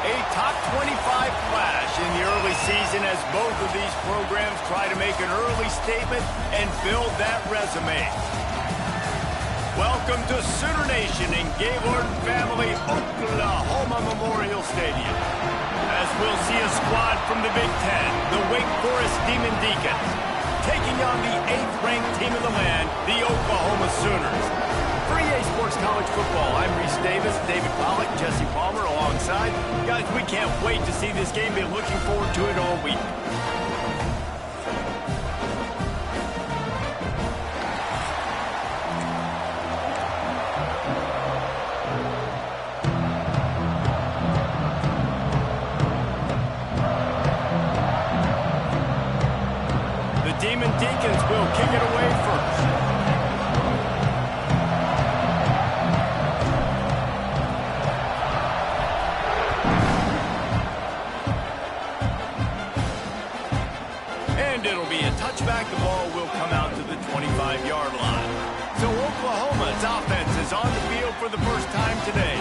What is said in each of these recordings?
A top 25 flash in the early season as both of these programs try to make an early statement and build that resume. Welcome to Sooner Nation in Gaylord Family Oklahoma Memorial Stadium. As we'll see a squad from the Big Ten, the Wake Forest Demon Deacons, taking on the 8th-ranked team of the land, the Oklahoma Sooners. For EA Sports College Football, I'm Reese Davis, David Pollack, Jesse Palmer alongside. Guys, we can't wait to see this game. Been looking forward to it all week. The Demon Deacons will kick it away first. It'll be a touchback. The ball will come out to the 25-yard line. So Oklahoma's offense is on the field for the first time today.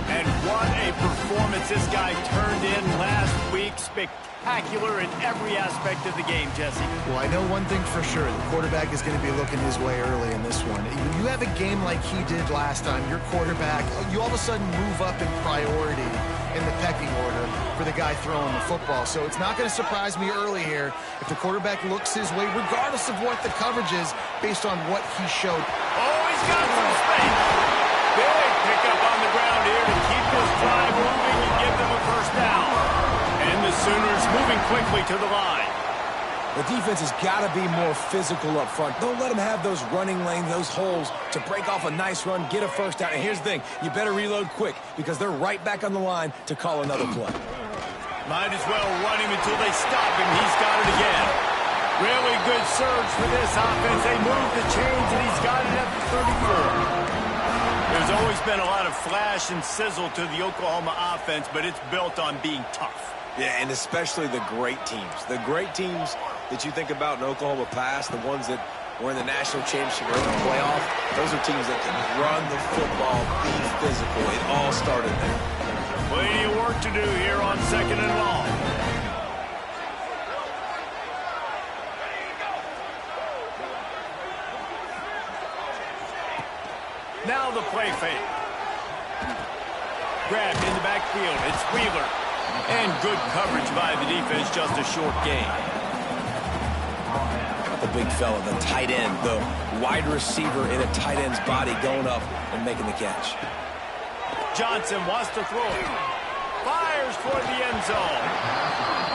And what a performance this guy turned in last week. Spectacular in every aspect of the game, Jesse. Well, I know one thing for sure. The quarterback is going to be looking his way early in this one. When you have a game like he did last time, your quarterback, you all of a sudden move up in priority in the pecking order for the guy throwing the football. So it's not going to surprise me early here if the quarterback looks his way, regardless of what the coverage is, based on what he showed. Oh, he's got some space. Big pickup on the ground here to keep this drive moving and give them a first down. And the Sooners moving quickly to the line. The defense has got to be more physical up front. Don't let them have those running lanes, those holes to break off a nice run, get a first down. And here's the thing, you better reload quick because they're right back on the line to call another play. Might as well run him until they stop him. He's got it again. Really good surge for this offense. They move the chains, and he's got it at the 34. There's always been a lot of flash and sizzle to the Oklahoma offense, but it's built on being tough. Yeah, and especially the great teams. The great teams that you think about in Oklahoma past, the ones that were in the national championship or in the playoff, those are teams that can run the football, be physical. It all started there. Plenty of work to do here on 2nd and long. Now the play fake. Grabbed in the backfield. It's Wheeler. And good coverage by the defense, just a short gain. The big fella, the tight end, the wide receiver in a tight end's body going up and making the catch. Johnson wants to throw it. Fires for the end zone.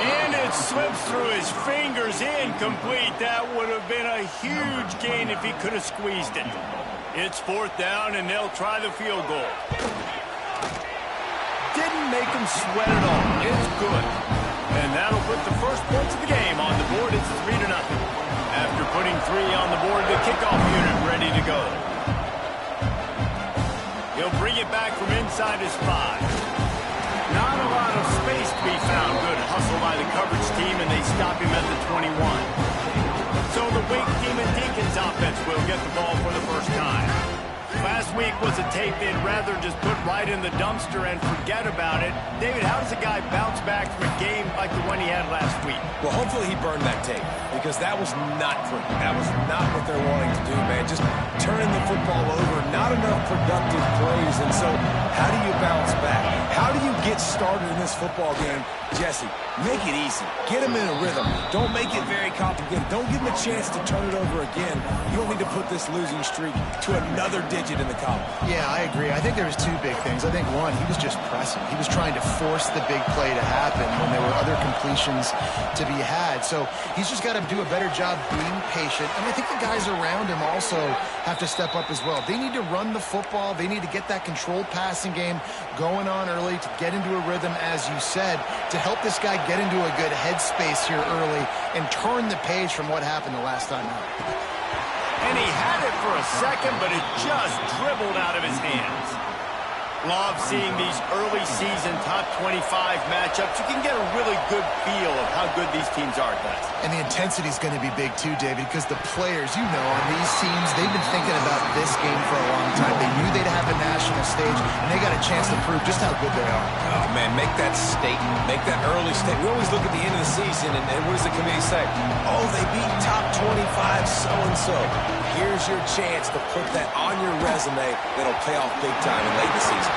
And it slips through his fingers, incomplete. That would have been a huge gain if he could have squeezed it. It's 4th down, and they'll try the field goal. Didn't make him sweat at all. It's good. And that'll put the first points of the game on the board. It's 3-0. After putting 3 on the board, the kickoff unit ready to go. He'll bring it back from inside his 5. Not a lot of space to be found. Good hustle by the coverage team, and they stop him at the 21. So the Wake Demon Deacons offense will get the ball for the first time. Last week was a tape they'd rather just put right in the dumpster and forget about it. David, how does a guy bounce back from a game like the one he had last week? Well, hopefully he burned that tape because that was not pretty. That was not what they're wanting to do, man. Just turning the football over, not enough productive plays. And so how do you bounce back? How do you get started in this football game? Jesse, make it easy. Get him in a rhythm. Don't make it very complicated. Don't give him a chance to turn it over again. You don't need to put this losing streak to another digit in the column. Yeah, I agree. I think there was 2 big things. I think, one, he was just pressing. He was trying to force the big play to happen when there were other completions to be had. So he's just got to do a better job being patient. And I think the guys around him also have to step up as well. They need to run the football. They need to get that controlled passing game going on early to get into a rhythm, as you said, to help this guy get into a good headspace here early and turn the page from what happened the last time out. And he had it for a second, but it just dribbled out of his hands. Love seeing these early season top 25 matchups. You can get a really good feel of how good these teams are, guys. And the intensity is going to be big too, David, because the players, you know, on these teams, they've been thinking about this game for a long time. They knew they'd have a national stage, and they got a chance to prove just how good they are. Oh, man, make that statement. Make that early statement. We always look at the end of the season, and what does the committee say? Oh, they beat top 25 so-and-so. Here's your chance to put that on your resume that'll pay off big time in late in the season.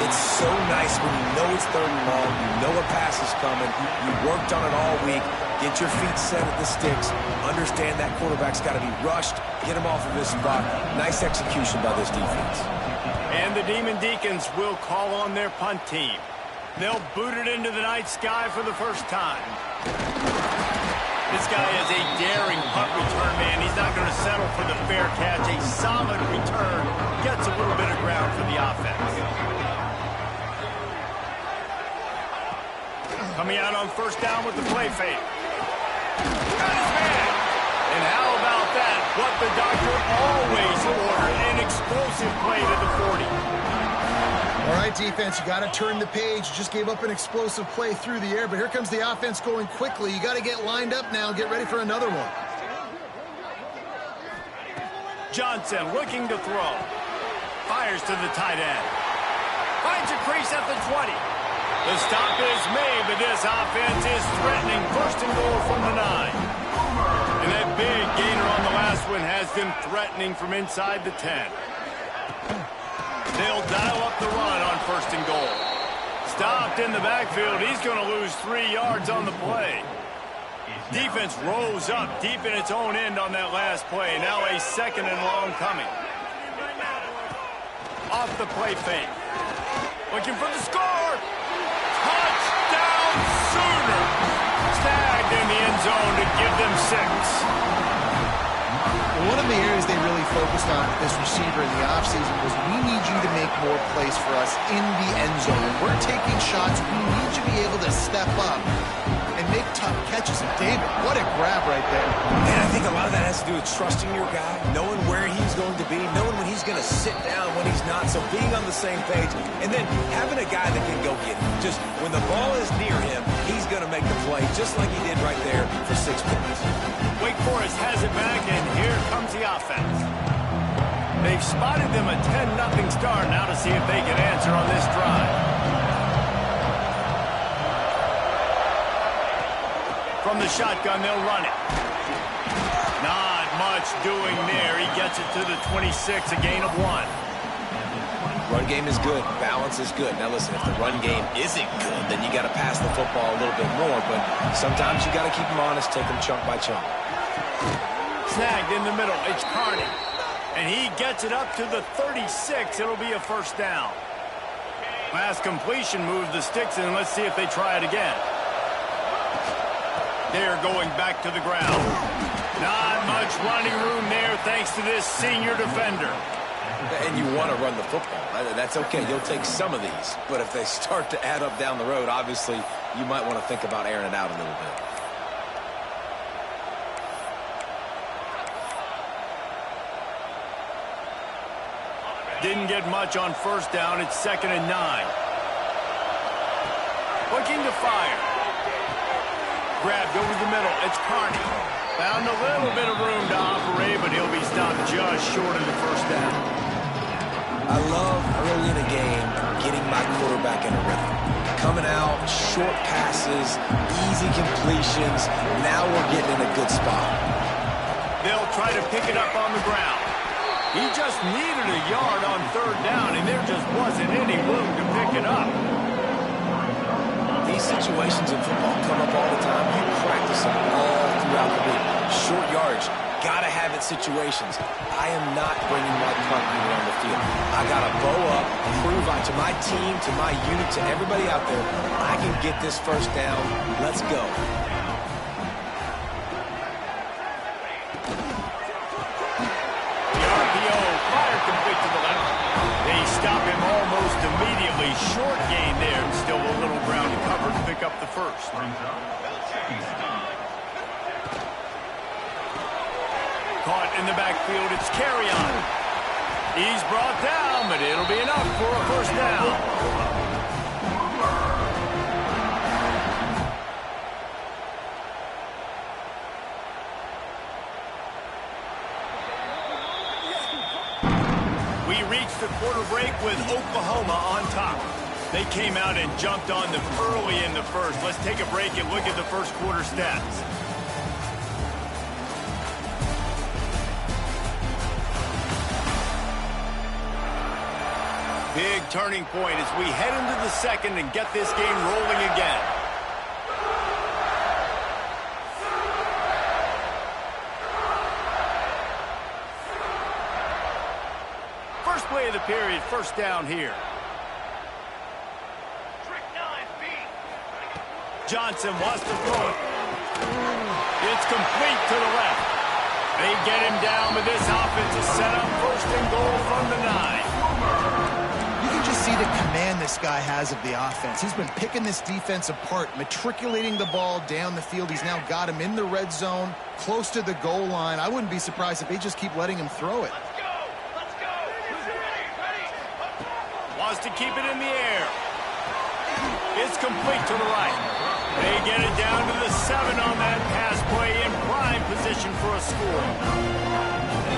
It's so nice when you know it's third and long, you know a pass is coming, you worked on it all week, get your feet set at the sticks, understand that quarterback's got to be rushed, get him off of his spot. Nice execution by this defense. And the Demon Deacons will call on their punt team. They'll boot it into the night sky for the first time. This guy is a daring punt return man. He's not going to settle for the fair catch. A solid return gets a little bit of ground for the offense. Coming out on first down with the play fake. Got his man. And how about that? What the doctor always ordered. An explosive play to the 40. All right, defense, you got to turn the page. You just gave up an explosive play through the air, but here comes the offense going quickly. You got to get lined up now and get ready for another one. Johnson looking to throw. Fires to the tight end. Finds a crease at the 20. The stop is made, but this offense is threatening. First and goal from the 9. And that big gainer on the last one has them threatening from inside the 10. They'll dial up the run on first and goal. Stopped in the backfield. He's going to lose 3 yards on the play. Defense rose up deep in its own end on that last play. Now a second and long coming. Off the play fake. Looking for the score. Touchdown Sooners. Tagged in the end zone to give them 6. One of the areas they really focused on with this receiver in the offseason was we need you to make more plays for us in the end zone. When we're taking shots, we need you to be able to step up and make tough catches. And David, what a grab right there. And I think a lot of that has to do with trusting your guy, knowing where he's going to be, knowing when he's going to sit down, when he's not. So being on the same page, and then having a guy that can go get him. Just when the ball is near him, he's going to make the play, just like he did right there for 6 points. Wake Forest has it back, and here comes the offense. They've spotted them a 10-0 start. Now to see if they can answer on this drive. From the shotgun, they'll run it. Not much doing there. He gets it to the 26, a gain of 1. Run game is good. Balance is good. Now listen, if the run game isn't good, then you got to pass the football a little bit more. But sometimes you got to keep them honest, take them chunk by chunk. Snagged in the middle. It's Carney. And he gets it up to the 36. It'll be a first down. Last completion moved the sticks in. Let's see if they try it again. They're going back to the ground. Not much running room there thanks to this senior defender. And you want to run the football. That's okay. You'll take some of these. But if they start to add up down the road, obviously, you might want to think about airing it out a little bit. Didn't get much on first down. It's 2nd and 9. Looking to fire. Grabbed over the middle. It's Carney. Found a little bit of room to operate, but he'll be stopped just short of the first down. I love early in a game getting my quarterback in a rhythm. Coming out, short passes, easy completions. Now we're getting in a good spot. They'll try to pick it up on the ground. He just needed a yard on third down, and there just wasn't any room to pick it up. These situations in football come up all the time. You practice them all throughout the week. Short yardage, gotta have it situations. I am not bringing my punt unit on the field. I gotta bow up, prove to my team, to my unit, to everybody out there, I can get this first down. Let's go. Complete to the left. They stop him almost immediately. Short gain there, and still a little ground to cover to pick up the first. Caught in the backfield, it's Carrion. He's brought down, but it'll be enough for a first down. reached the quarter break with Oklahoma on top. They came out and jumped on them early in the first. Let's take a break and look at the first quarter stats. Big turning point as we head into the second and get this game rolling again. First play of the period, first down here. Johnson wants to throw it. It's complete to the left. They get him down, but this offense is set up first and goal from the 9. You can just see the command this guy has of the offense. He's been picking this defense apart, matriculating the ball down the field. He's now got him in the red zone, close to the goal line. I wouldn't be surprised if they just keep letting him throw it. Let's go. Who's ready? Wants to keep it in the air. It's complete to the right. They get it down to the 7 on that pass play in prime position for a score.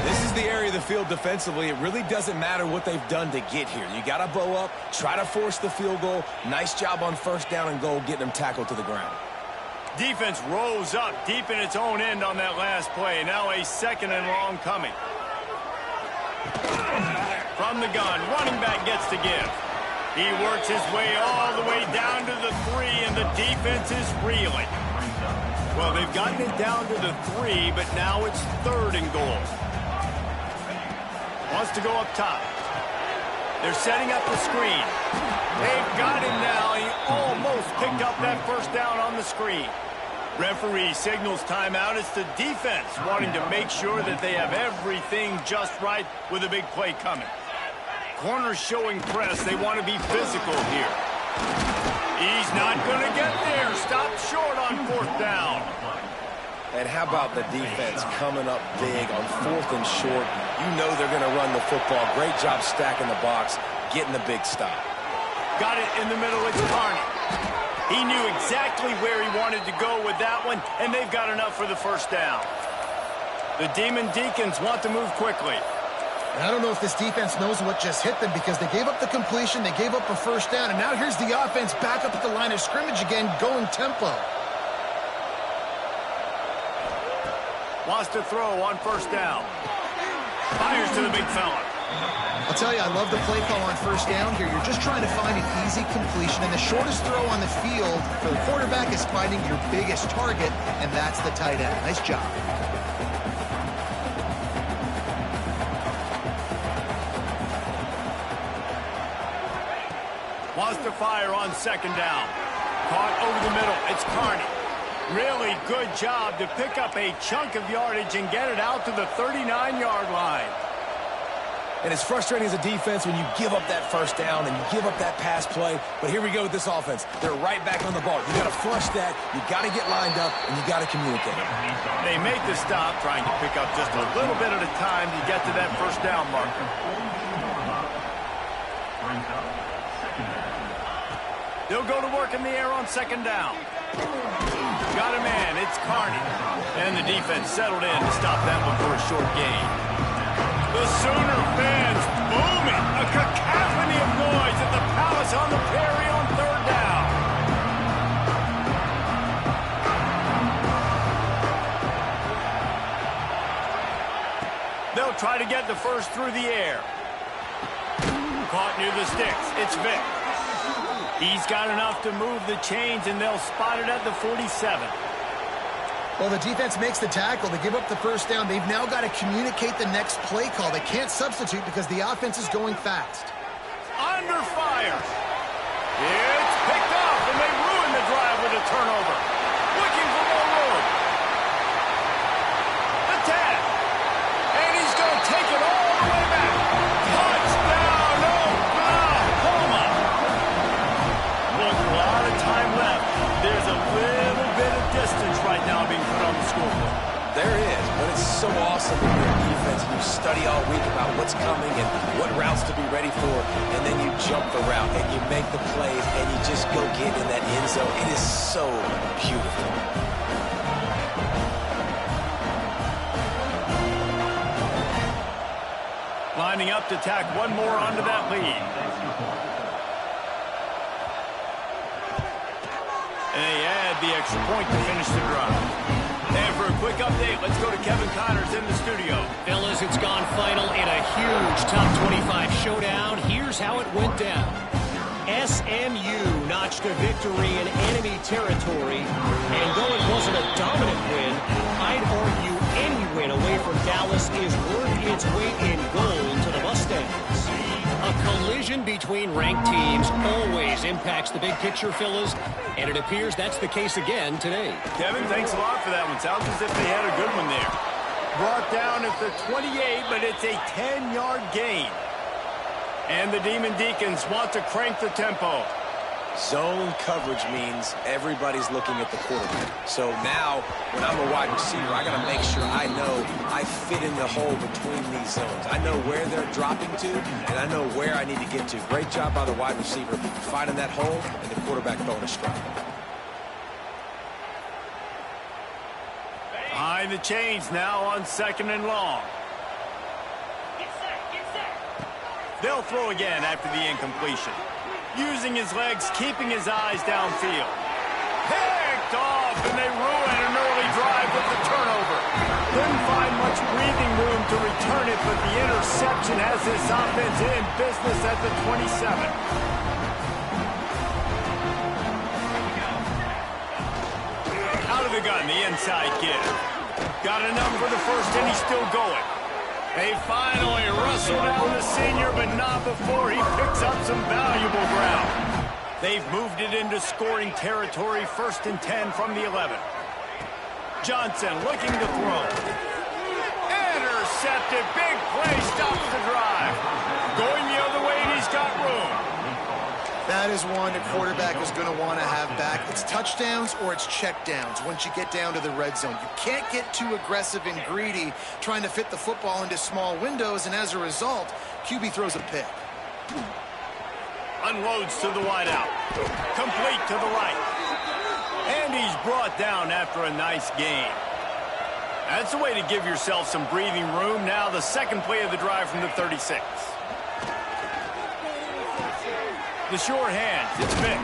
This is the area of the field defensively. It really doesn't matter what they've done to get here. You got to bow up, try to force the field goal. Nice job on first down and goal, getting them tackled to the ground. Defense rose up deep in its own end on that last play. Now a second and long coming. From the gun, running back gets to give. He works his way all the way down to the 3, and the defense is reeling. Well, they've gotten it down to the 3, but now it's third and goal. Wants to go up top. They're setting up the screen. They've got him now. He almost picked up that first down on the screen. Referee signals timeout. It's the defense wanting to make sure that they have everything just right with a big play coming. Corners showing press. They want to be physical here. He's not going to get there. Stop short on fourth down. And how about the defense coming up big on fourth and short? You know they're going to run the football. Great job stacking the box, getting the big stop. Got it in the middle. It's Carney. He knew exactly where he wanted to go with that one, and they've got enough for the first down. The Demon Deacons want to move quickly. And I don't know if this defense knows what just hit them because they gave up the completion, they gave up a first down, and now here's the offense back up at the line of scrimmage again, going tempo. Wants to throw on first down. Fires to the big fella. I'll tell you, I love the play call on first down here. You're just trying to find an easy completion, and the shortest throw on the field for the quarterback is finding your biggest target, and that's the tight end. Nice job. Wants to fire on second down. Caught over the middle. It's Carney. Really good job to pick up a chunk of yardage and get it out to the 39-yard line. And it's frustrating as a defense when you give up that first down and you give up that pass play. But here we go with this offense. They're right back on the ball. You got to flush that. You got to get lined up, and you got to communicate. They make the stop, trying to pick up just a little bit at a time to get to that first down marker. They'll go to work in the air on second down. Got a man. It's Carney. And the defense settled in to stop that one for a short gain. The Sooner fans booming. A cacophony of noise at the Palace on the Prairie on third down. They'll try to get the first through the air. Caught near the sticks. It's Vick. He's got enough to move the chains, and they'll spot it at the 47. Well, the defense makes the tackle. They give up the first down. They've now got to communicate the next play call. They can't substitute because the offense is going fast. Under fire. It's picked off, and they ruin the drive with a turnover. Looking for more room. The tag. And he's going to take it all the way back. Touchdown, Oklahoma. Look, a lot of time left. There's a little bit of distance right now being put on the scoreboard. There is, but it's so awesome when you're a defense and you study all week about what's coming and what routes to be ready for, and then you jump the route and you make the plays and you just go get in that end zone. It is so beautiful. Line lining up to tack one more onto that lead. And they add the extra point to finish the drive. And for a quick update, let's go to Kevin Connors in the studio. Fellas, it's gone final in a huge top 25 showdown. Here's how it went down. SMU notched a victory in enemy territory, and though it wasn't a dominant win, I'd argue any win away from Dallas is worth its weight in gold to the Mustangs. A collision between ranked teams always impacts the big picture, fellas, and it appears that's the case again today. Kevin, thanks a lot for that one. Sounds as if they had a good one there. Brought down at the 28, but it's a 10-yard gain. And the Demon Deacons want to crank the tempo. Zone coverage means everybody's looking at the quarterback. So now, when I'm a wide receiver, I got to make sure I know I fit in the hole between these zones. I know where they're dropping to, and I know where I need to get to. Great job by the wide receiver finding that hole, and the quarterback throwing a strike. Behind the chains now on 2nd and long. They'll throw again after the incompletion. Using his legs, keeping his eyes downfield. Picked off, and they ruin an early drive with the turnover. Didn't find much breathing room to return it, but the interception has this offense in business at the 27. Out of the gun, the inside give. Got enough for the first, and he's still going. They finally wrestle down the senior, but not before he picks up some valuable ground. They've moved it into scoring territory, 1st and 10 from the 11. Johnson looking to throw. Intercepted, big play, stops the drive. Going the other way, and he's got room. That is one a quarterback is going to want to have back. It's touchdowns or it's checkdowns once you get down to the red zone. You can't get too aggressive and greedy trying to fit the football into small windows, and as a result, QB throws a pick. Unloads to the wideout. Complete to the right. And he's brought down after a nice gain. That's a way to give yourself some breathing room. Now the second play of the drive from the 36. The short hands, it's Vic.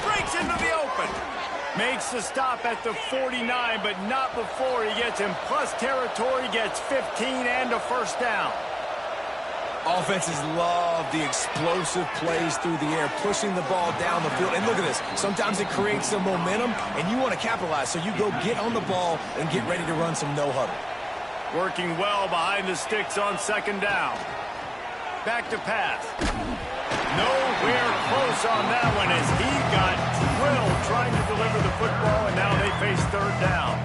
Breaks into the open. Makes the stop at the 49, but not before he gets in plus territory, gets 15 and a first down. Offenses love the explosive plays through the air, pushing the ball down the field. And look at this. Sometimes it creates some momentum, and you want to capitalize. So you go get on the ball and get ready to run some no-huddle. Working well behind the sticks on 2nd down. Back to pass. Nowhere close on that one as he got drilled trying to deliver the football, and now they face 3rd down.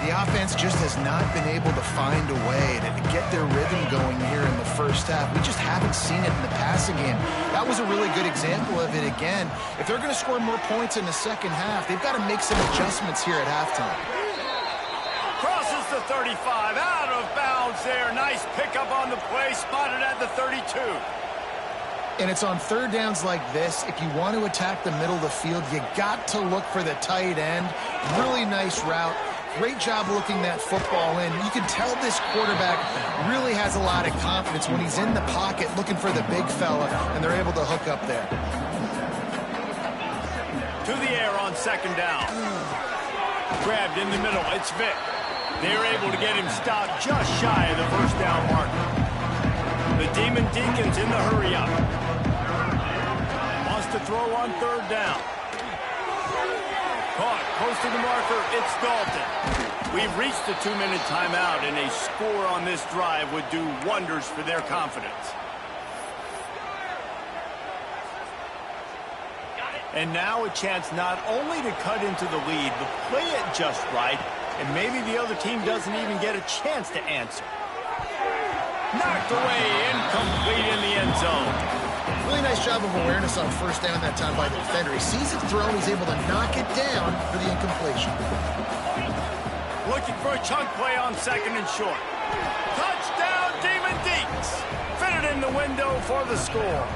The offense just has not been able to find a way to get their rhythm going here in the first half. We just haven't seen it in the passing game. That was a really good example of it again. If they're going to score more points in the second half, they've got to make some adjustments here at halftime. Crosses the 35, out of bounds there. Nice pickup on the play, spotted at the 32. And it's on 3rd downs like this. If you want to attack the middle of the field, you got to look for the tight end. Really nice route. Great job looking that football in. You can tell this quarterback really has a lot of confidence when he's in the pocket looking for the big fella, and they're able to hook up there. To the air on 2nd down. Grabbed in the middle. It's Vic. They're able to get him stopped just shy of the 1st down marker. The Demon Deacons in the hurry-up. Wants to throw on 3rd down. Caught, close to the marker, it's Dalton. We've reached the 2-minute timeout, and a score on this drive would do wonders for their confidence. And now a chance not only to cut into the lead, but play it just right, and maybe the other team doesn't even get a chance to answer. Knocked away, incomplete in the end zone. Really nice job of awareness on 1st down that time by the defender. He sees it thrown, he's able to knock it down for the incompletion. Looking for a chunk play on 2nd and short. Touchdown, Demon Deeks. Fitted in the window for the score.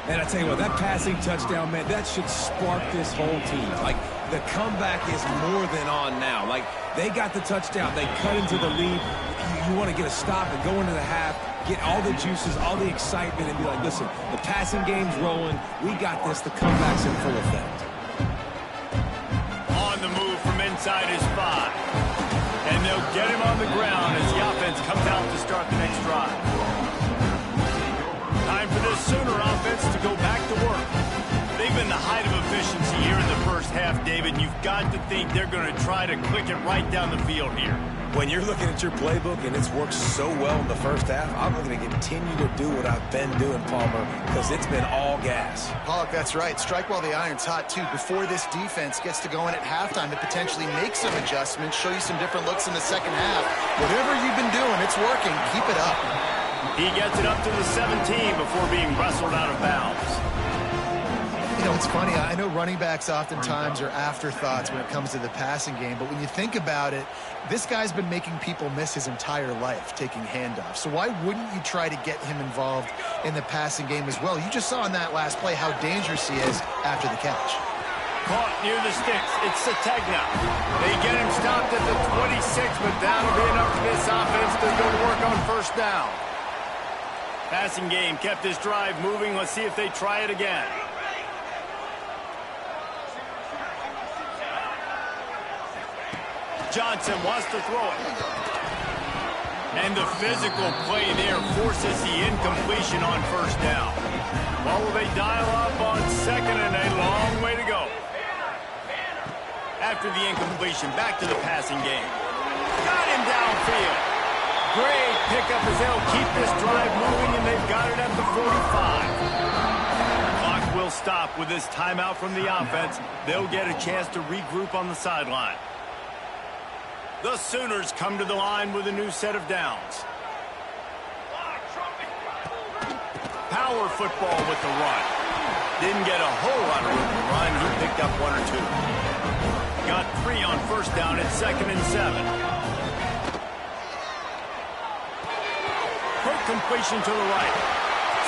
And I tell you what, that passing touchdown, man, that should spark this whole team. Like, the comeback is more than on now. Like, they got the touchdown. They cut into the lead. You want to get a stop and go into the half, get all the juices, all the excitement, and be like, listen, the passing game's rolling. We got this. The comeback's in full effect. On the move from inside his 5. And they'll get him on the ground as the offense comes out to start the next drive. Time for this Sooner offense to go back to work. They've been the height of efficiency here in the first half, David. You've got to think they're going to try to click it right down the field here. When you're looking at your playbook and it's worked so well in the first half, I'm going to continue to do what I've been doing, Palmer, because it's been all gas. Pollock, that's right. Strike while the iron's hot, too. Before this defense gets to going at halftime to potentially make some adjustments, show you some different looks in the second half. Whatever you've been doing, it's working. Keep it up. He gets it up to the 17 before being wrestled out of bounds. You know, it's funny. I know running backs oftentimes are afterthoughts when it comes to the passing game, but when you think about it, this guy's been making people miss his entire life taking handoffs. So why wouldn't you try to get him involved in the passing game as well? You just saw in that last play how dangerous he is after the catch. Caught near the sticks. It's Sategna. They get him stopped at the 26, but that'll be enough for this offense to go to work on first down. Passing game kept this drive moving. Let's see if they try it again. Johnson wants to throw it. And the physical play there forces the incompletion on first down. Well, will they dial up on second and a long way to go? After the incompletion, back to the passing game. Got him downfield. Great pickup as they'll keep this drive moving, and they've got it at the 45. Clock will stop with this timeout from the offense. They'll get a chance to regroup on the sideline. The Sooners come to the line with a new set of downs. Power football with the run. Didn't get a whole lot of room to run. He picked up 1 or 2. Got 3 on first down at 2nd and 7. Quick completion to the right.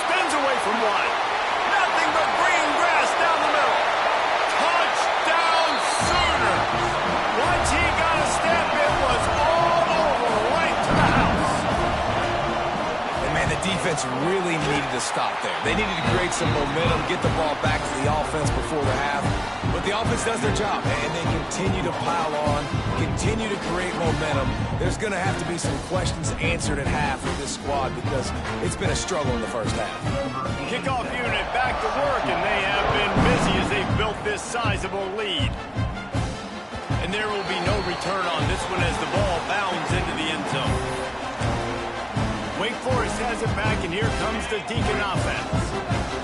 Spins away from 1. Nothing but green grass down the middle. Touchdown Sooners. Once he got a step, it was all over, right to the house. And, man, the defense really needed to stop there. They needed to create some momentum, get the ball back to the offense before the half. But the offense does their job, and they continue to pile on, continue to create momentum. There's going to have to be some questions answered at half with this squad because it's been a struggle in the first half. Kickoff unit back to work, and they have been busy as they've built this sizable lead. And there will be no return on this one as the ball bounds into the end zone. Wake Forest has it back, and here comes the Deacon offense.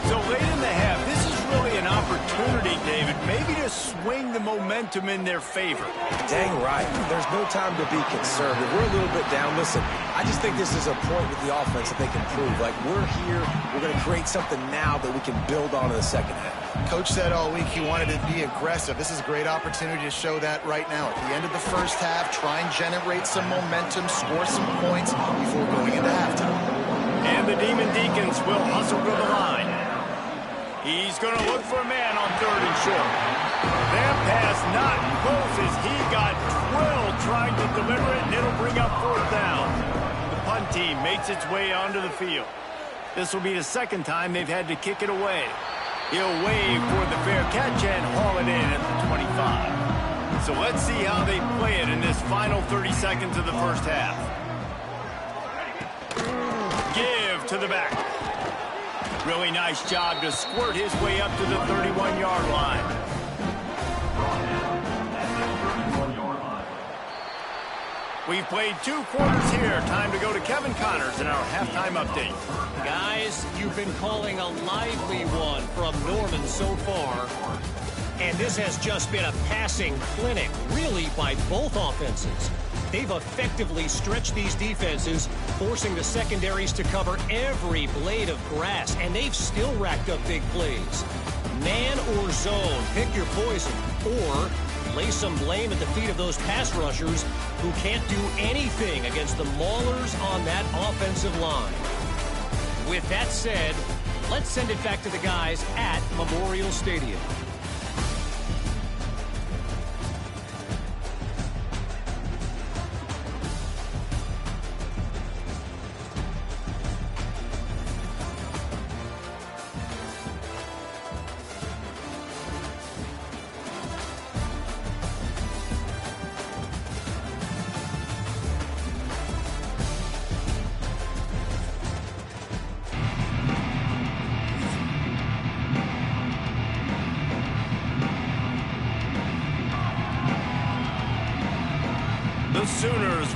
So late in the half, this is really an opportunity, David, maybe to swing the momentum in their favor. Dang right. There's no time to be conservative. We're a little bit down. Listen, I just think this is a point with the offense that they can prove. Like, we're here, we're going to create something now that we can build on in the second half. Coach said all week he wanted to be aggressive. This is a great opportunity to show that right now. At the end of the first half, try and generate some momentum, score some points before going into halftime. And the Demon Deacons will hustle to the line. He's going to look for a man on 3rd and short. That pass not close as he got drilled trying to deliver it, and it'll bring up 4th down. The punt team makes its way onto the field. This will be the second time they've had to kick it away. He'll wave for the fair catch and haul it in at the 25. So let's see how they play it in this final 30 seconds of the first half. Give to the back. Really nice job to squirt his way up to the 31-yard line. We've played 2 quarters here. Time to go to Kevin Connors in our halftime update. Guys, you've been calling a lively one from Norman so far. And this has just been a passing clinic, really, by both offenses. They've effectively stretched these defenses, forcing the secondaries to cover every blade of grass, and they've still racked up big plays. Man or zone, pick your poison, or lay some blame at the feet of those pass rushers who can't do anything against the maulers on that offensive line. With that said, let's send it back to the guys at Memorial Stadium.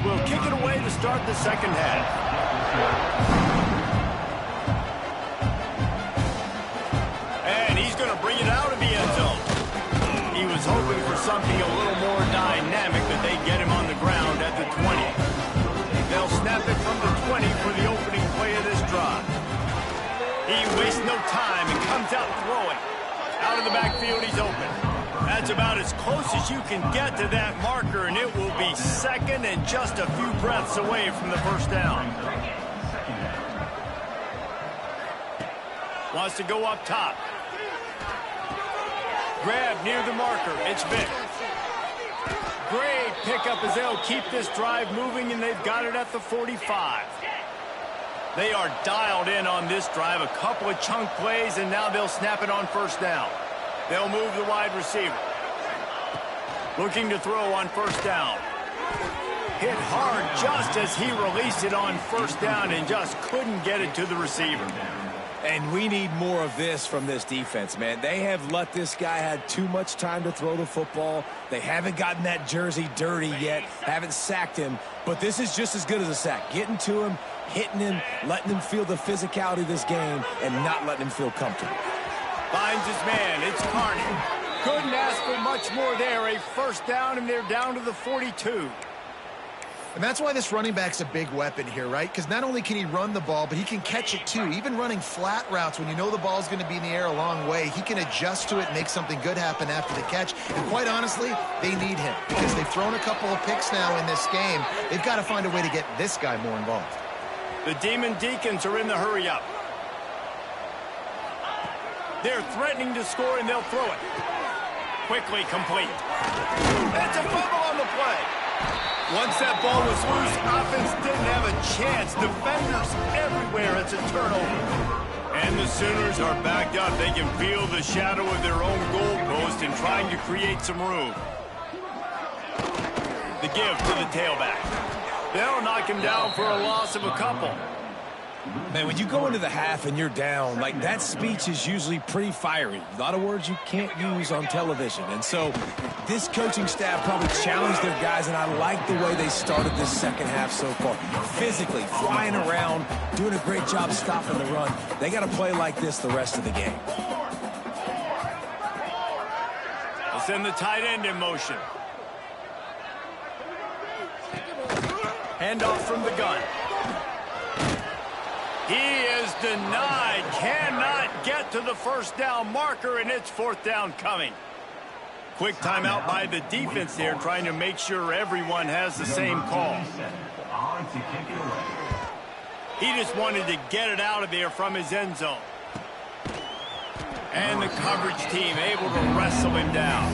will kick it away to start the second half. And he's going to bring it out of the end zone. He was hoping for something a little more dynamic, but they get him on the ground at the 20. They'll snap it from the 20 for the opening play of this drive. He wastes no time and comes out throwing. Out of the backfield, he's open. That's about as close as you can get to that marker, and it will be second and just a few breaths away from the first down. Wants to go up top. Grab near the marker. It's Vic. Great pickup as they'll keep this drive moving, and they've got it at the 45. They are dialed in on this drive. A couple of chunk plays, and now they'll snap it on first down. They'll move the wide receiver. Looking to throw on first down. Hit hard just as he released it on first down and just couldn't get it to the receiver. And we need more of this from this defense, man. They have let this guy have too much time to throw the football. They haven't gotten that jersey dirty yet, haven't sacked him. But this is just as good as a sack. Getting to him, hitting him, letting him feel the physicality of this game, and not letting him feel comfortable. Finds his man. It's Carney. Couldn't ask for much more there. A first down, and they're down to the 42. And that's why this running back's a big weapon here, right? Because not only can he run the ball, but he can catch it too. Even running flat routes when you know the ball's going to be in the air a long way, he can adjust to it and make something good happen after the catch. And quite honestly, they need him because they've thrown a couple of picks now in this game. They've got to find a way to get this guy more involved. The Demon Deacons are in the hurry-up. They're threatening to score, and they'll throw it. Quickly complete. It's a fumble on the play. Once that ball was loose, offense didn't have a chance. Defenders everywhere. It's a turnover. And the Sooners are backed up. They can feel the shadow of their own goalpost and trying to create some room. The give to the tailback. They'll knock him down for a loss of a couple. Man, when you go into the half and you're down, like that speech is usually pretty fiery. A lot of words you can't use on television. And so this coaching staff probably challenged their guys, and I like the way they started this second half so far. Physically, flying around, doing a great job stopping the run. They got to play like this the rest of the game. They'll send the tight end in motion. Handoff from the gun. He is denied, cannot get to the first down marker, and it's fourth down coming. Quick timeout by the defense there, trying to make sure everyone has the same call. He just wanted to get it out of there from his end zone. And the coverage team able to wrestle him down.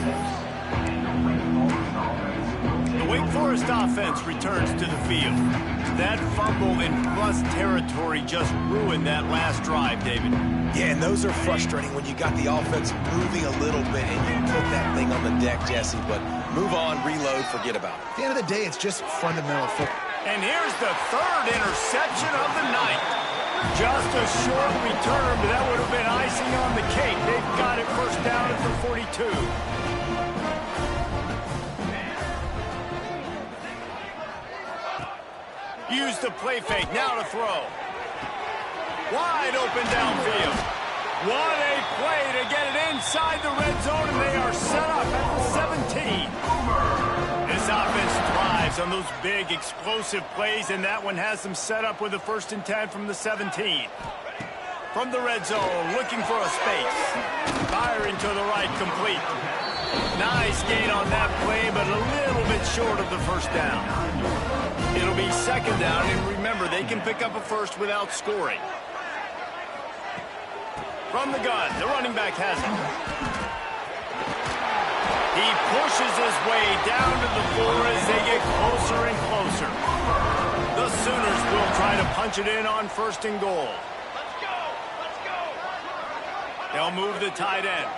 The Wake Forest offense returns to the field. That fumble in plus territory just ruined that last drive, David. Yeah, and those are frustrating when you got the offense moving a little bit and you put that thing on the deck, Jesse. But move on, reload, forget about it. At the end of the day, it's just fundamental football. And here's the third interception of the night. Just a short return, but that would have been icing on the cake. They've got it first down at the 42. Use the play fake, now to throw. Wide open downfield. What a play to get it inside the red zone, and they are set up at the 17. This offense thrives on those big, explosive plays, and that one has them set up with a 1st and 10 from the 17. From the red zone, looking for a space. Firing to the right, complete. Nice gain on that play, but a little bit short of the first down. It'll be second down, and remember, they can pick up a first without scoring. From the gun, the running back has it. He pushes his way down to the floor as they get closer and closer. The Sooners will try to punch it in on 1st and goal. Let's go! Let's go! They'll move the tight end.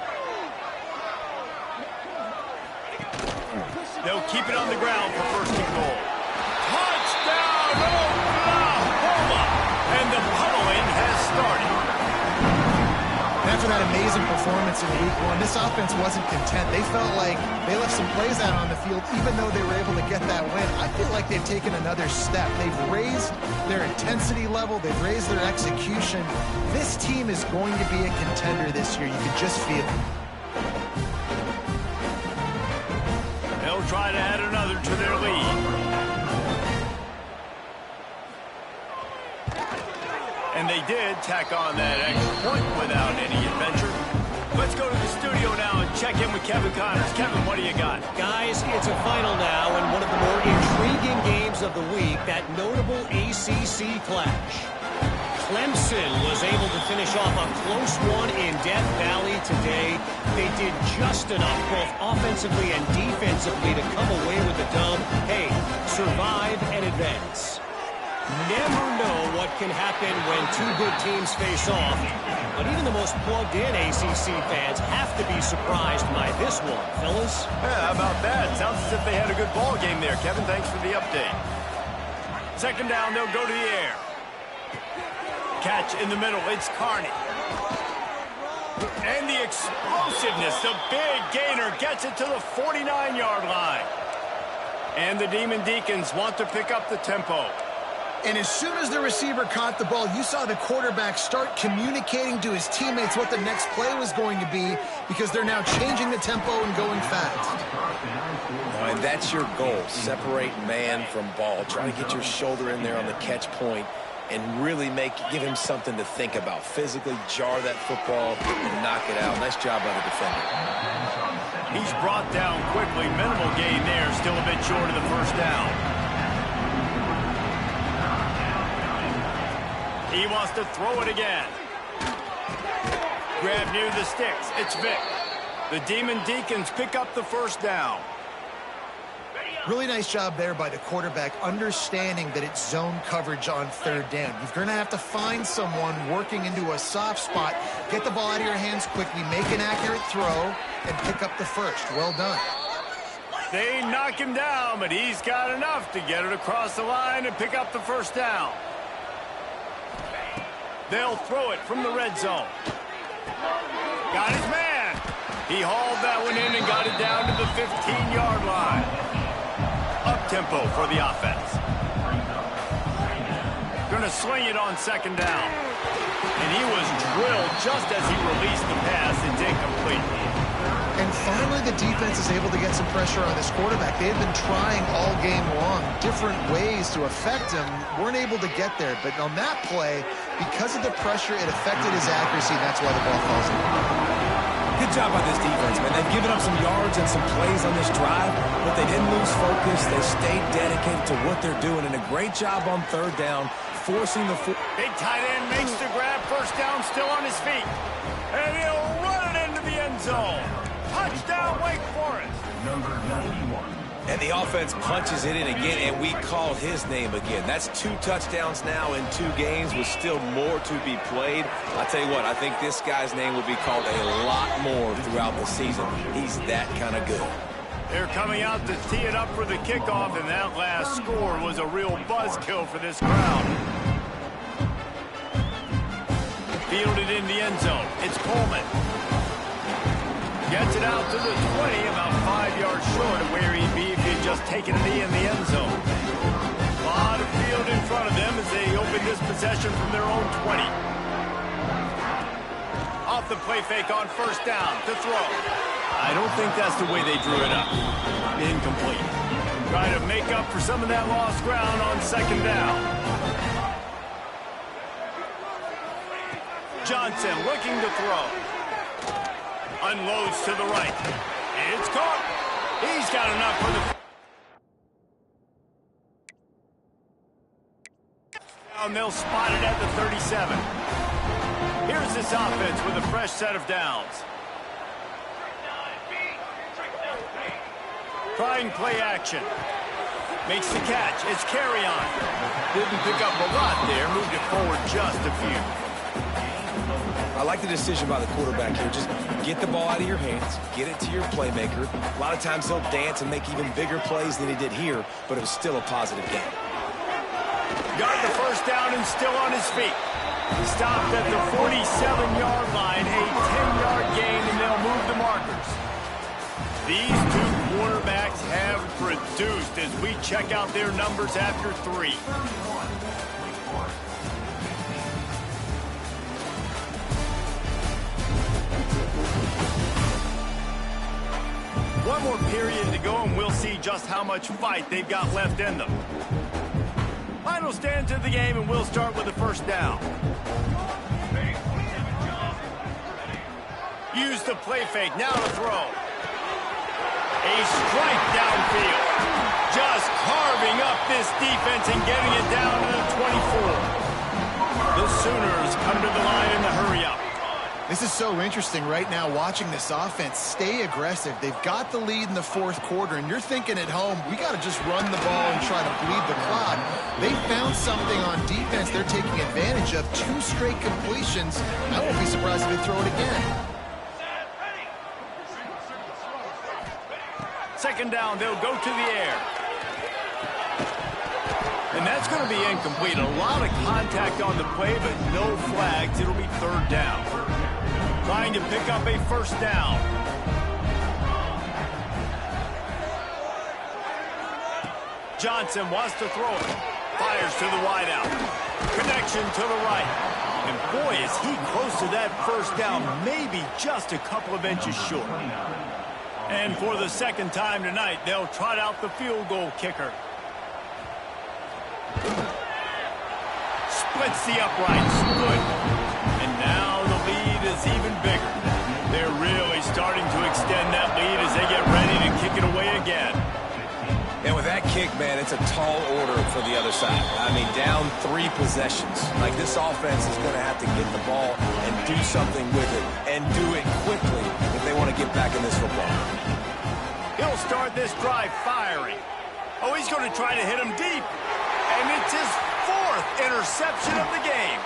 They'll keep it on the ground for 1st and goal. Touchdown, Oklahoma! And the pummeling has started. That's after that amazing performance in Week 1, this offense wasn't content. They felt like they left some plays out on the field, even though they were able to get that win. I feel like they've taken another step. They've raised their intensity level. They've raised their execution. This team is going to be a contender this year. You can just feel it. They'll try to add another to their lead. And they did tack on that extra point without any adventure. Let's go to the studio now and check in with Kevin Connors. Kevin, what do you got? Guys, it's a final now and one of the more intriguing games of the week, that notable ACC clash. Clemson was able to finish off a close one in Death Valley today. They did just enough, both offensively and defensively, to come away with the dub. Hey, survive and advance. Never know what can happen when two good teams face off, but even the most plugged-in ACC fans have to be surprised by this one, fellas. Yeah, how about that? Sounds as if they had a good ball game there. Kevin, thanks for the update. Second down, they'll go to the air. Catch in the middle, it's Carney. And the explosiveness, the big gainer gets it to the 49-yard line. And the Demon Deacons want to pick up the tempo. And as soon as the receiver caught the ball, you saw the quarterback start communicating to his teammates what the next play was going to be, because they're now changing the tempo and going fast. And that's your goal. Separate man from ball. Try to get your shoulder in there on the catch point and really give him something to think about. Physically jar that football and knock it out. Nice job by the defender. He's brought down quickly. Minimal gain there. Still a bit short of the first down. He wants to throw it again. Grab near the sticks. It's Vic. The Demon Deacons pick up the first down. Really nice job there by the quarterback, understanding that it's zone coverage on third down. You're going to have to find someone working into a soft spot, get the ball out of your hands quickly, make an accurate throw, and pick up the first. Well done. They knock him down, but he's got enough to get it across the line and pick up the first down. They'll throw it from the red zone. Got his man. He hauled that one in and got it down to the 15-yard line. Up-tempo for the offense. Gonna swing it on second down. And he was drilled just as he released the pass. It's incomplete. And finally, the defense is able to get some pressure on this quarterback. They had been trying all game long, different ways to affect him. Weren't able to get there. But on that play, because of the pressure, it affected his accuracy. And that's why the ball falls in. Good job by this defense, man. They've given up some yards and some plays on this drive, but they didn't lose focus. They stayed dedicated to what they're doing, and a great job on third down, forcing the... Big tight end makes the grab. First down, still on his feet. And he'll run it into the end zone. Touchdown, Wake Forest. Number 91. And the offense punches it in again, and we called his name again. That's 2 touchdowns now in 2 games with still more to be played. I'll tell you what, I think this guy's name will be called a lot more throughout the season. He's that kind of good. They're coming out to tee it up for the kickoff, and that last score was a real buzzkill for this crowd. Fielded in the end zone. It's Coleman. Gets it out to the 20, about 5 yards short of where he'd be if he'd just taken a knee in the end zone. A lot of field in front of them as they open this possession from their own 20. Off the play fake on first down to throw. I don't think that's the way they drew it up. Incomplete. Try to make up for some of that lost ground on second down. Johnson looking to throw. Unloads to the right. It's caught. He's got enough for the... And they'll spot it at the 37. Here's this offense with a fresh set of downs. Trying play action. Makes the catch. It's carry on. Didn't pick up a lot there. Moved it forward just a few. I like the decision by the quarterback here. Just get the ball out of your hands, get it to your playmaker. A lot of times he'll dance and make even bigger plays than he did here, but it was still a positive game. Got the first down and still on his feet. Stopped at the 47-yard line, a 10-yard gain, and they'll move the markers. These two quarterbacks have produced as we check out their numbers after 3. One more period to go, and we'll see just how much fight they've got left in them. Final stand to the game, and we'll start with the first down. Use the play fake, now to throw. A strike downfield. Just carving up this defense and getting it down to the 24. The Sooners come to the line in the hurry-up. This is so interesting right now, watching this offense stay aggressive. They've got the lead in the fourth quarter, and you're thinking at home, we got to just run the ball and try to bleed the clock. They found something on defense they're taking advantage of. 2 straight completions. I won't be surprised if they throw it again. Second down, they'll go to the air. And that's going to be incomplete. A lot of contact on the play, but no flags. It'll be third down. Trying to pick up a first down. Johnson wants to throw it. Fires to the wideout. Connection to the right. And boy, is he close to that first down. Maybe just a couple of inches short. And for the second time tonight, they'll trot out the field goal kicker. Splits the uprights. Good. And now the lead is even bigger. They're really starting to extend that lead as they get ready to kick it away again. And with that kick, man, it's a tall order for the other side. I mean, down 3 possessions. Like, this offense is going to have to get the ball and do something with it, and do it quickly if they want to get back in this football. He'll start this drive firing. Oh, he's going to try to hit him deep. And it's his 4th interception of the game.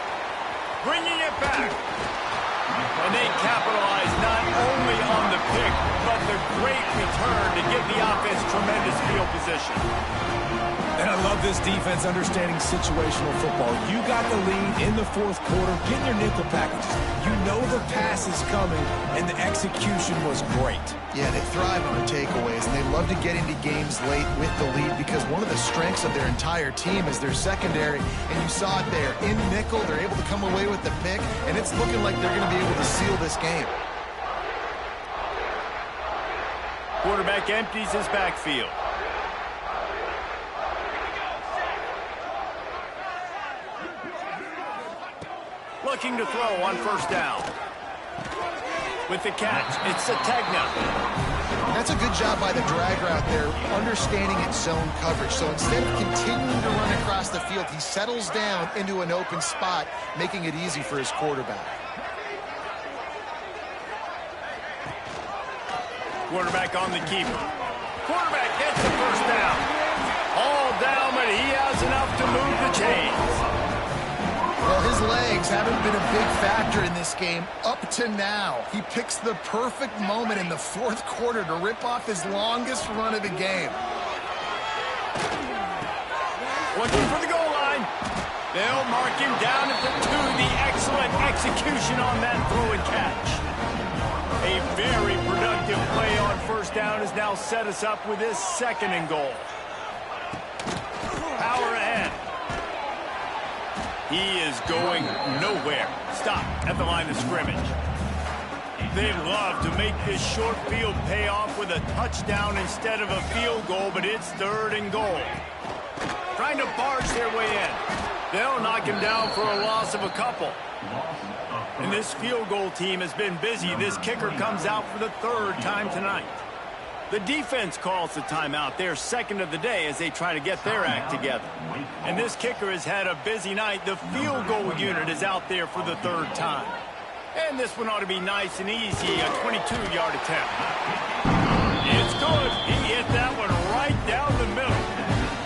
Bringing it back. And they capitalize not only on the pick, but the great return to give the offense tremendous field position. And I love this defense understanding situational football. You got the lead in the fourth quarter. Get your nickel packages. You know the pass is coming, and the execution was great. Yeah, they thrive on takeaways, and they love to get into games late with the lead because one of the strengths of their entire team is their secondary, and you saw it there. In nickel, they're able to come away with the pick, and it's looking like they're going to be able to seal this game. Quarterback empties his backfield. Looking to throw on first down. With the catch, it's Sategna. That's a good job by the drag route there, understanding its zone coverage. So instead of continuing to run across the field, he settles down into an open spot, making it easy for his quarterback. Quarterback on the keeper. Quarterback gets the first down. All down, but he has enough to move the chains. Well, his legs haven't been a big factor in this game up to now. He picks the perfect moment in the fourth quarter to rip off his longest run of the game. Looking for the goal line. They'll mark him down at the 2. The excellent execution on that throw and catch. A very productive play on first down has now set us up with his 2nd and goal. Power ahead. He is going nowhere. Stop at the line of scrimmage. They love to make this short field pay off with a touchdown instead of a field goal, but it's 3rd and goal. Trying to barge their way in. They'll knock him down for a loss of a couple. And this field goal team has been busy. This kicker comes out for the 3rd time tonight. The defense calls the timeout, their 2nd of the day, as they try to get their act together. And this kicker has had a busy night. The field goal unit is out there for the 3rd time. And this one ought to be nice and easy, a 22-yard attempt. It's good. He hit that one right down the middle.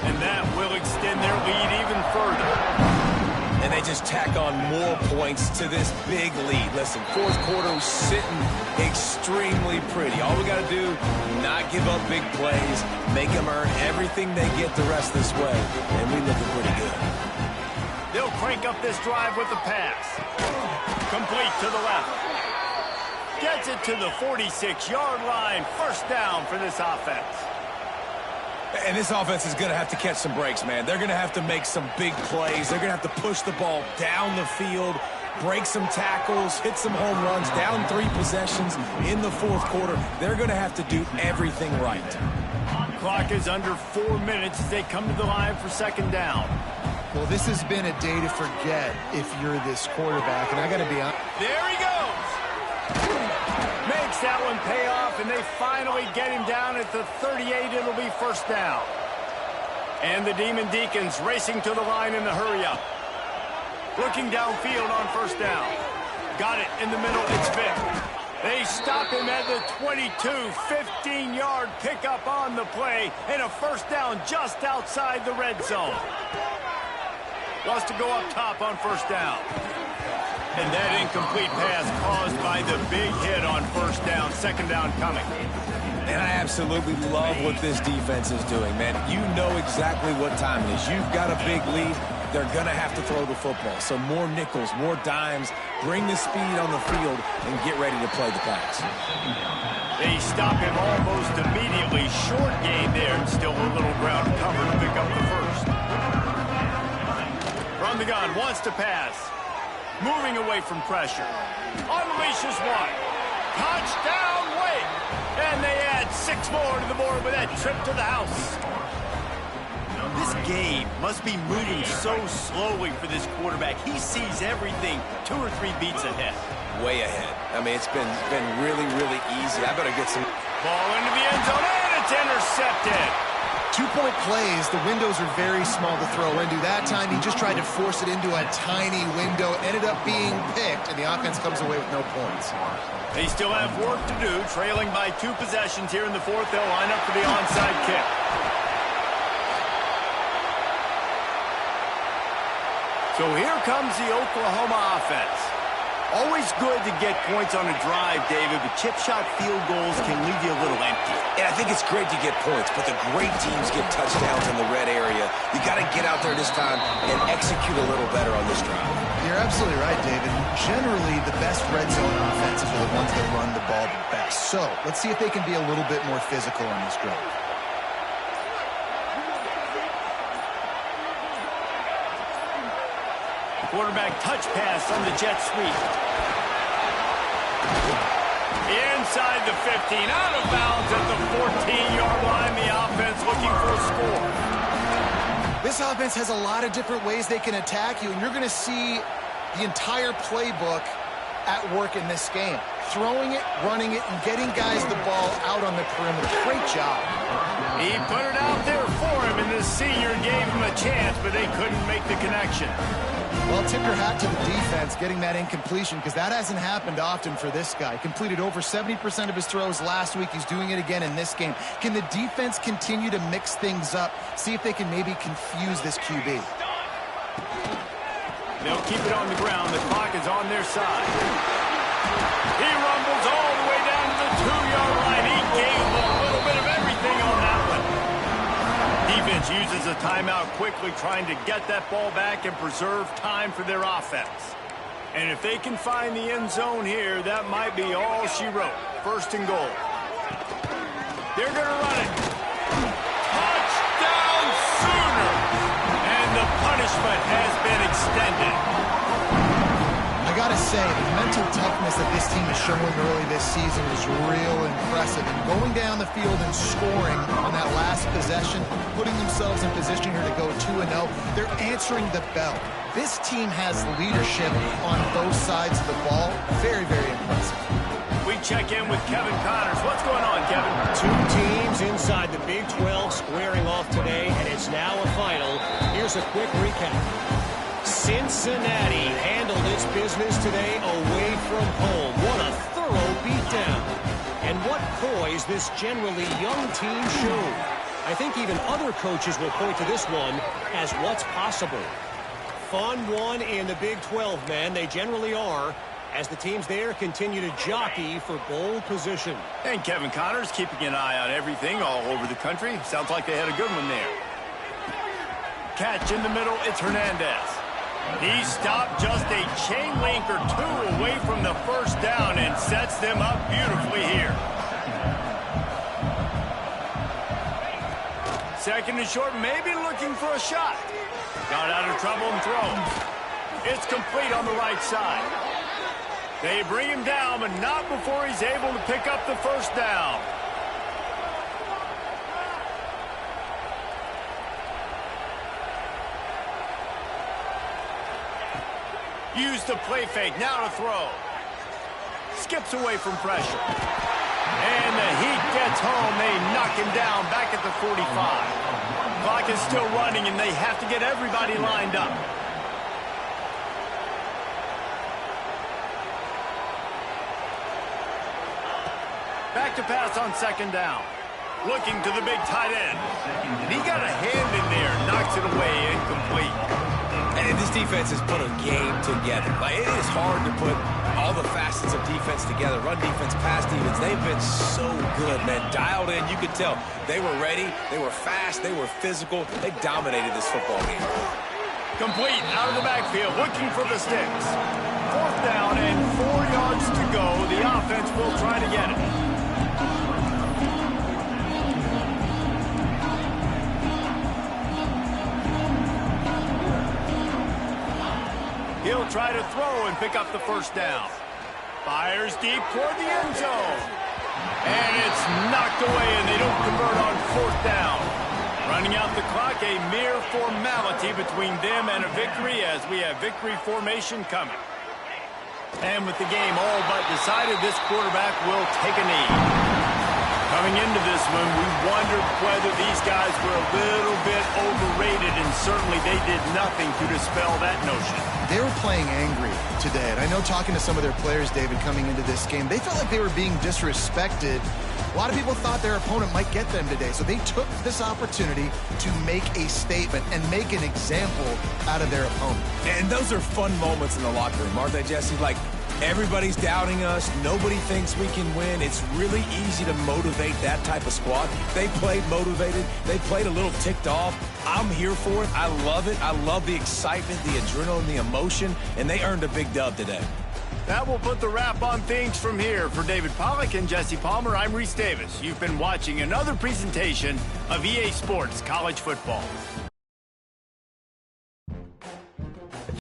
And that will extend their lead even further. And they just tack on more points to this big lead. Listen, fourth quarter sitting extremely pretty. All we got to do, not give up big plays, make them earn everything they get the rest of this way, and we looking pretty good. They'll crank up this drive with the pass. Complete to the left. Gets it to the 46-yard line. First down for this offense. And this offense is going to have to catch some breaks, man. They're going to have to make some big plays. They're going to have to push the ball down the field, break some tackles, hit some home runs, down 3 possessions in the fourth quarter. They're going to have to do everything right. Clock is under 4 minutes as they come to the line for second down. Well, this has been a day to forget if you're this quarterback, and I got to be honest. There he goes. Makes that one pay off, and they finally get him down at the 38. It'll be first down. And the Demon Deacons racing to the line in the hurry-up. Looking downfield on first down. Got it in the middle. It's Vic. They stop him at the 22, 15-yard pickup on the play, and a first down just outside the red zone. Wants to go up top on first down. And that incomplete pass caused by the big hit on first down, second down coming. And I absolutely love what this defense is doing, man. You know exactly what time it is. You've got a big lead. They're going to have to throw the football. So more nickels, more dimes, bring the speed on the field, and get ready to play the pass. They stop him almost immediately. Short gain there, and still a little ground cover to pick up the first. From the gun, wants to pass. Moving away from pressure. Unleashes one. Touchdown, Wake! And they add 6 more to the board with that trip to the house. This game must be moving so slowly for this quarterback. He sees everything 2 or 3 beats ahead. Way ahead. I mean, it's been really, really easy. I better get some... Ball into the end zone, and it's intercepted. 2-point plays, the windows are very small to throw into. That time, he just tried to force it into a tiny window, ended up being picked, and the offense comes away with no points. They still have work to do, trailing by 2 possessions here in the fourth. They'll line up for the onside kick. So here comes the Oklahoma offense. Always good to get points on a drive, David, but chip shot field goals can leave you a little empty. And I think it's great to get points, but the great teams get touchdowns in the red area. You got to get out there this time and execute a little better on this drive. You're absolutely right, David. Generally, the best red zone offenses are the ones that run the ball the best. So let's see if they can be a little bit more physical on this drive. Quarterback touch pass on the jet sweep. Inside the 15, out of bounds at the 14-yard line. The offense looking for a score. This offense has a lot of different ways they can attack you, and you're going to see the entire playbook at work in this game. Throwing it, running it, and getting guys the ball out on the perimeter. Great job. He put it out there for him, and the senior gave him a chance, but they couldn't make the connection. Well, tip your hat to the defense getting that incompletion, because that hasn't happened often for this guy. Completed over 70% of his throws last week. He's doing it again in this game. Can the defense continue to mix things up? See if they can maybe confuse this QB. They'll keep it on the ground. The clock is on their side. He rumbles all the way down to the 2-yard line. He gave a little bit of everything on that one. Defense uses a timeout quickly, trying to get that ball back and preserve time for their offense. And if they can find the end zone here, that might be all she wrote. First and goal. They're going to run it. Touchdown Sooner! And the punishment has been extended. I gotta say, the mental toughness that this team has shown early this season is real impressive. And going down the field and scoring on that last possession, putting themselves in position here to go 2-0, they're answering the bell. This team has leadership on both sides of the ball. Very, very impressive. We check in with Kevin Connors. What's going on, Kevin? 2 teams inside the Big 12 squaring off today, and it's now a final. Here's a quick recap. Cincinnati handled its business today away from home. What a thorough beatdown. And what poise this generally young team showed. I think even other coaches will point to this one as what's possible. Fun one in the Big 12, man. They generally are, as the teams there continue to jockey for bowl position. And Kevin Connors keeping an eye on everything all over the country. Sounds like they had a good one there. Catch in the middle, it's Hernandez. He stopped just a chain link or two away from the first down and sets them up beautifully here. Second and short, maybe looking for a shot. Got out of trouble and throws. It's complete on the right side. They bring him down, but not before he's able to pick up the first down. Use the play fake, now to throw. Skips away from pressure. And the heat gets home. They knock him down back at the 45. Clock is still running, and they have to get everybody lined up. Back to pass on second down. Looking to the big tight end. And he got a hand in there, knocks it away, incomplete. And this defense has put a game together. Like, it is hard to put all the facets of defense together. Run defense, pass defense. They've been so good, man. Dialed in. You could tell they were ready. They were fast. They were physical. They dominated this football game. Complete out of the backfield, looking for the sticks. Fourth down and 4 yards to go. The offense will try to get it. He'll try to throw and pick up the first down. Fires deep toward the end zone. And it's knocked away, and they don't convert on fourth down. Running out the clock, a mere formality between them and a victory as we have victory formation coming. And with the game all but decided, this quarterback will take a knee. Coming into this one, we wondered whether these guys were a little bit overrated, and certainly they did nothing to dispel that notion. They were playing angry today, and I know talking to some of their players, David, coming into this game, they felt like they were being disrespected. A lot of people thought their opponent might get them today, so they took this opportunity to make a statement and make an example out of their opponent. And those are fun moments in the locker room, aren't they, Jesse? Like, everybody's doubting us. Nobody thinks we can win. It's really easy to motivate that type of squad. They played motivated. They played a little ticked off. I'm here for it. I love it. I love the excitement, the adrenaline, the emotion, and they earned a big dub today. That will put the wrap on things from here. For David Pollack and Jesse Palmer, I'm Reese Davis. You've been watching another presentation of EA Sports College Football.